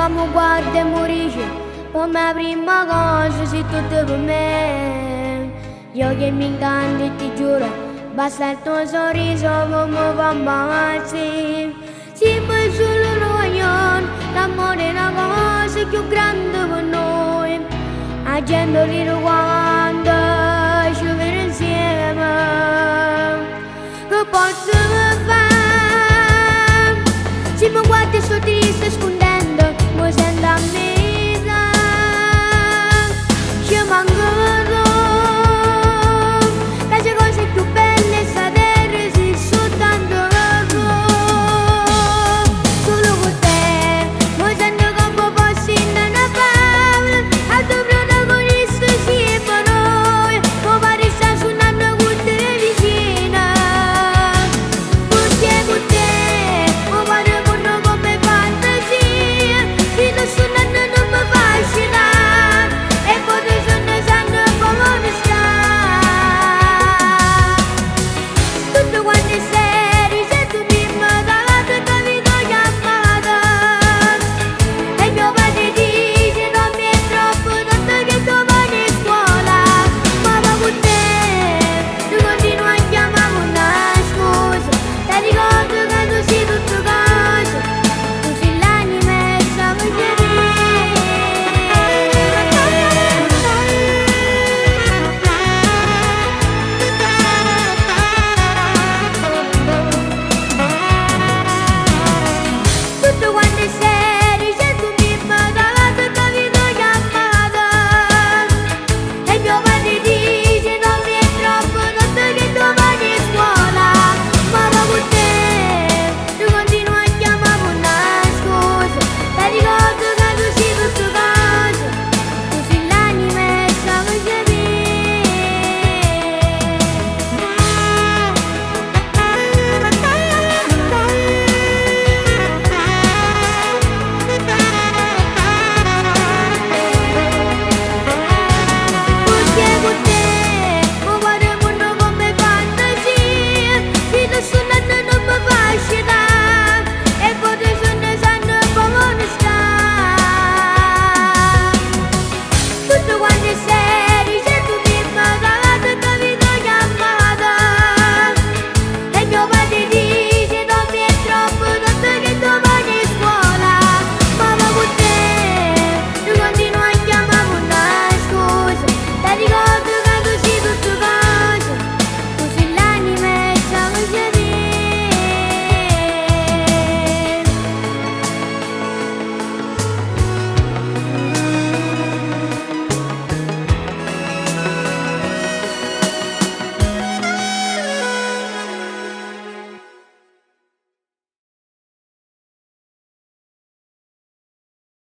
mi guardi e morisci, per me prima cosa sei tutto per me. Io che mi incanto e ti giuro, basta il tuo sorriso per mi fa impazzire. Se poi solo noi, l'amore è una cosa più grande per noi. La gente li